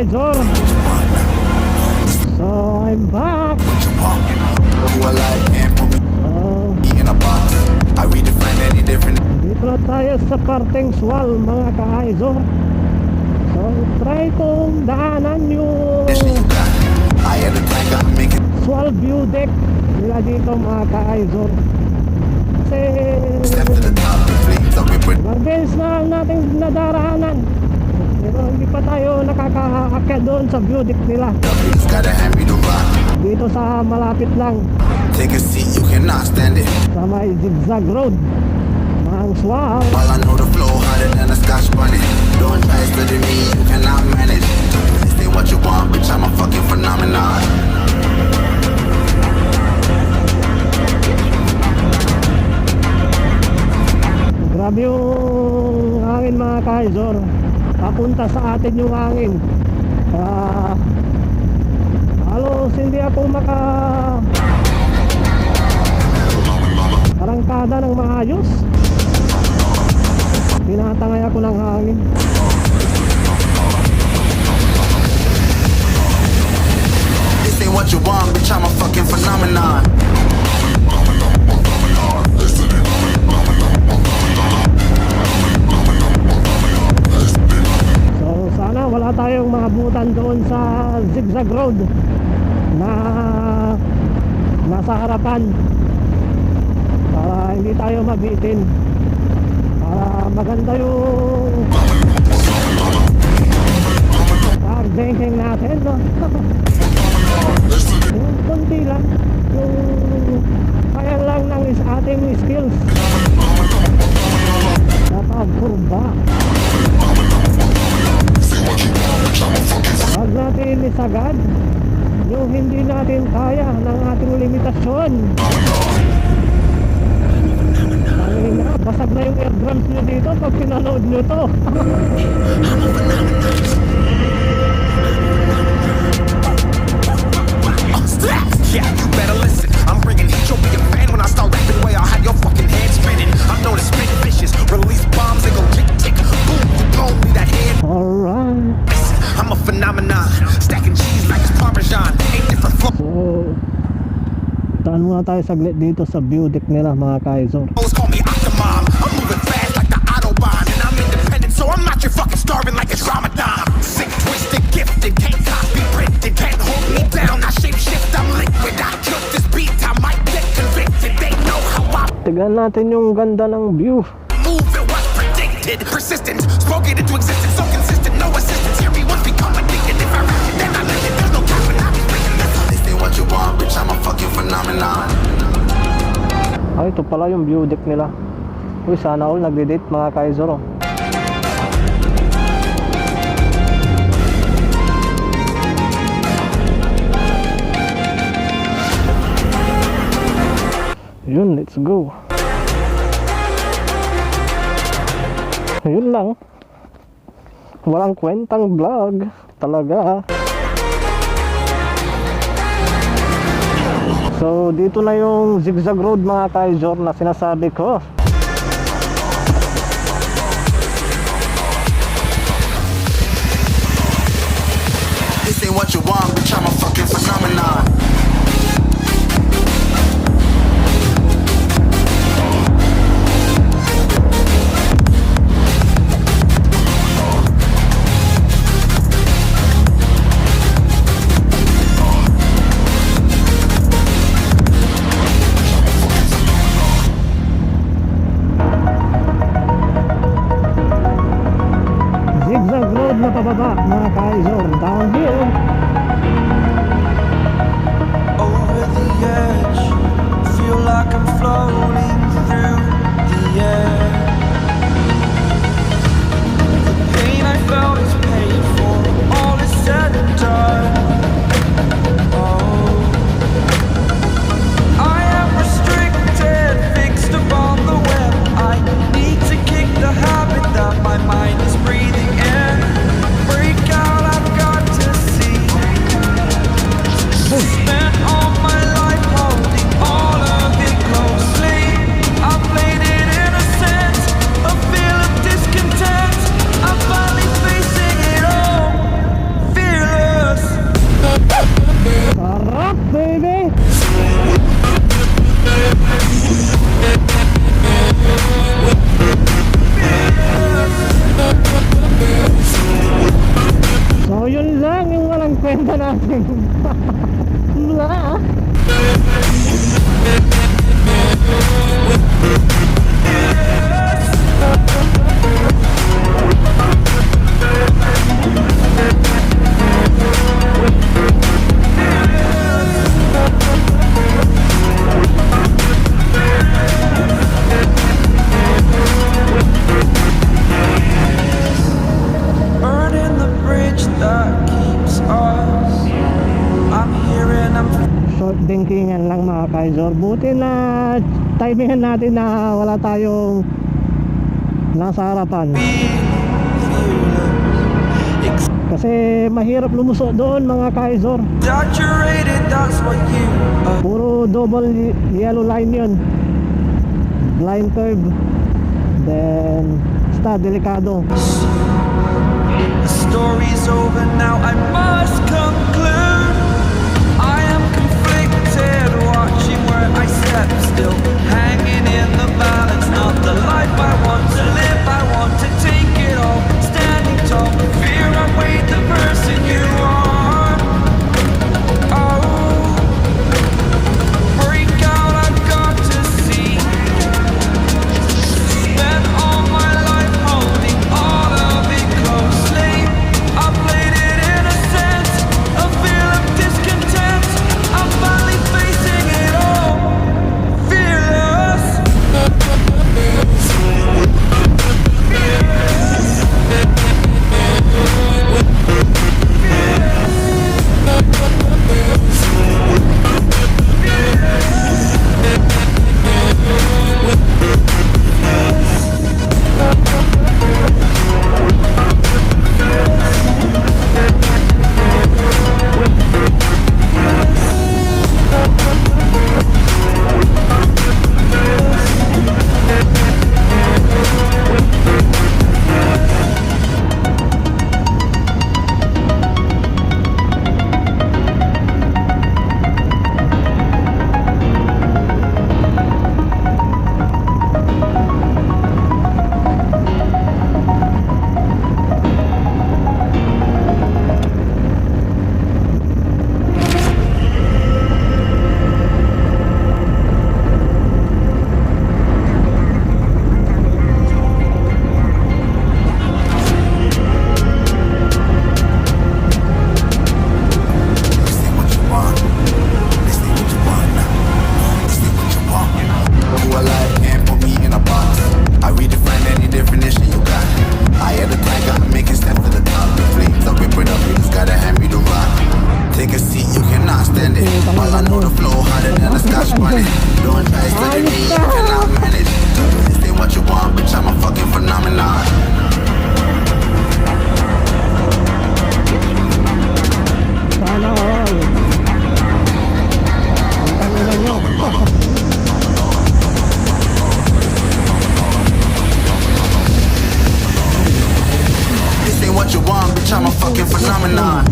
ka-idol. So I'm back. Dito na tayo sa parteng Sual mga ka-idol. So try kong daanan yung Sual view deck nila dito mga ka-idol. Kasi gardens na natin nadaraanan, pero hindi pa tayo nakakaakyat doon sa view deck nila. Dito sa malapit lang, take a seat, you cannot stand it. sa may Zigzag road ng Sual. All I know the flow harder than a scotch bunny. Don't try studying me, you cannot manage. This ain't what you want, bitch, I'm a fucking phenomenon. Grabe yung hangin mga ka-idol. Papunta sa atin yung hangin. Halos hindi ako arangkada ng maayos. Tinatangay ako ng hangin. This ain't what you want, bitch, I'm a fucking phenomenon. Sana wala tayong maabutan doon sa Zigzag Road na nasa harapan, para hindi tayo mabitin, para maganda yung pag-drinking natin, no? Yung konti lang, yung kaya lang ng ating skills na pagkurba. Huwag natin isagad yung hindi natin kaya ng ating limitasyon. Basag na yung eardrums nyo dito pag pinanood nyo to. Yeah, you better listen. I'm bringing heat. You'll be a fan when I start rapping. Way I'll have your fucking head spinning. I'm known to spit vicious, release bombs and go tick tick. Boom, you blow me that head. Alright. I'm a phenomenon, stacking cheese like it's Parmesan. Ain't different flow. So, taan muna tayo saglit dito sa view deck nila mga ka-idol. Call me Octomom. I'm moving fast like the Autobahn, and I'm independent, so I'm not your fucking starving like it's Ramadan. Sick, twisted, gifted, can't copy, printed, can't hold me down. I shape shift, I'm liquid. I killed this beat, I might get convicted. They know how I Tignan natin yung ganda ng view. move. It was predicted, persistent, spoken into existence, so consistent, no assistance. Hear me once become addicted. If I rap it, then I live it. There's no cap, and I be breaking this. This ain't what you want, bitch, I'm a fucking phenomenon. Ay, ito pala yung view deck nila. Uy, sana all nagde-date mga ka-idol. Yun, let's go. Yun lang. Walang kwentang vlog talaga. So dito na yung Zigzag Road mga ka-idol na sinasabi ko. This ain't what you want, bitch, I'm a fucking phenomenon. Zigzag Road na pababa mga ka-idol. Downhill. Over the edge, feel like I'm floating through the air. The pain I felt is paid for, all is said and done. Oh, I am restricted, fixed upon the web. I need to kick the habit that my mind is breathing in. Break out, I've got to see. Spent all my life holding all of it closely. I played it innocent. natin. Wala. Burning the bridge that keeps us. I'm hearing them Short thinkingan lang mga kaizor. Buti na timingan natin na wala tayong nasa harapan. Kasi mahirap lumusok doon mga kaizor. exaggerated, that's what you are. Puro double yellow line yun. Line curve. Then basta delikado. The story's over now, I must conclude. I am conflicted, watching where I step still, hanging in the balance. Not the life I want to live, I want to take it all. Standing tall, fear I weighed the person you are. Oh, break out, I've got to see. Spent all my life holding all of it closely. I played it in a sense, a feel of discontent. I'm finally facing it all, fearless. I'm a fucking phenomenon.